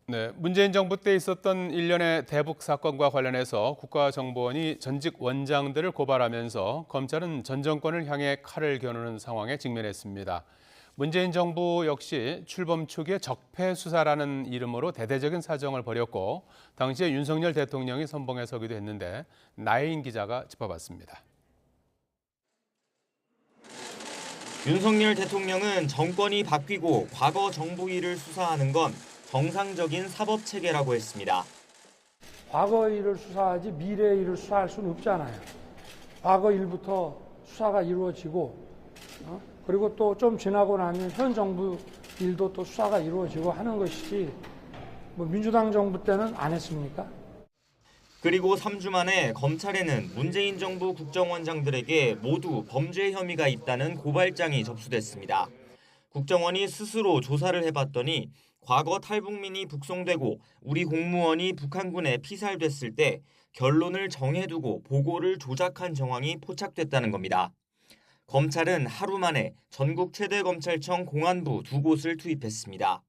네, 문재인 정부 때 있었던 일련의 대북 사건과 관련해서 국가정보원이 전직 원장들을 고발하면서 검찰은 전 정권을 향해 칼을 겨누는 상황에 직면했습니다. 문재인 정부 역시 출범 초기에 적폐 수사라는 이름으로 대대적인 사정을 벌였고 당시에 윤석열 대통령이 선봉에 서기도 했는데 나혜인 기자가 짚어봤습니다. 윤석열 대통령은 정권이 바뀌고 과거 정부 일을 수사하는 건 정상적인 사법체계라고 했습니다. 과거 일을 수사하지 미래 일을 수사할 수는 없잖아요. 과거 일부터 수사가 이루어지고 그리고 또 좀 지나고 나면 현 정부 일도 또 수사가 이루어지고 하는 것이지 뭐 민주당 정부 때는 안 했습니까? 그리고 3주 만에 검찰에는 문재인 정부 국정원장들에게 모두 범죄 혐의가 있다는 고발장이 접수됐습니다. 국정원이 스스로 조사를 해봤더니 과거 탈북민이 북송되고 우리 공무원이 북한군에 피살됐을 때 결론을 정해두고 보고를 조작한 정황이 포착됐다는 겁니다. 검찰은 하루 만에 전국 최대 검찰청 공안부 2곳을 투입했습니다.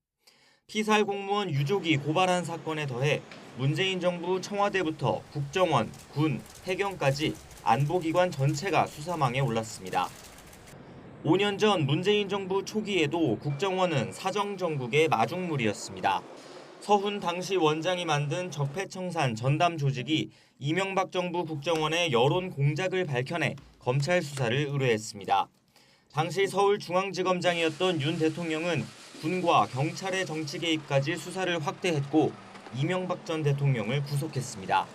피살 공무원 유족이 고발한 사건에 더해 문재인 정부 청와대부터 국정원, 군, 해경까지 안보기관 전체가 수사망에 올랐습니다. 5년 전 문재인 정부 초기에도 국정원은 사정정국의 마중물이었습니다. 서훈 당시 원장이 만든 적폐청산 전담 조직이 이명박 정부 국정원의 여론 공작을 밝혀내 검찰 수사를 의뢰했습니다. 당시 서울중앙지검장이었던 윤 대통령은 군과 경찰의 정치 개입까지 수사를 확대했고 이명박 전 대통령을 구속했습니다.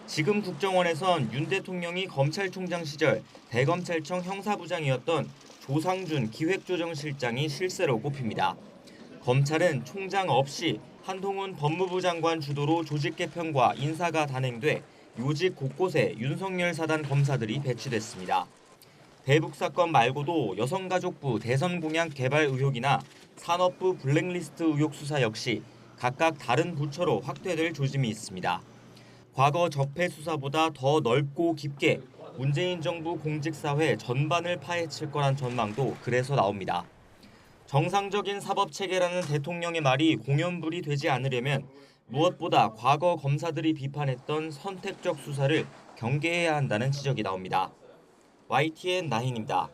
지금 국정원에선 윤 대통령이 검찰총장 시절 대검찰청 형사부장이었던 조상준 기획조정실장이 실세로 꼽힙니다. 검찰은 총장 없이 한동훈 법무부 장관 주도로 조직 개편과 인사가 단행돼 요직 곳곳에 윤석열 사단 검사들이 배치됐습니다. 대북 사건 말고도 여성가족부 대선 공약 개발 의혹이나 산업부 블랙리스트 의혹 수사 역시 각각 다른 부처로 확대될 조짐이 있습니다. 과거 적폐 수사보다 더 넓고 깊게 문재인 정부 공직사회 전반을 파헤칠 거란 전망도 그래서 나옵니다. 정상적인 사법체계라는 대통령의 말이 공연불이 되지 않으려면 무엇보다 과거 검사들이 비판했던 선택적 수사를 경계해야 한다는 지적이 나옵니다. YTN 나인입니다.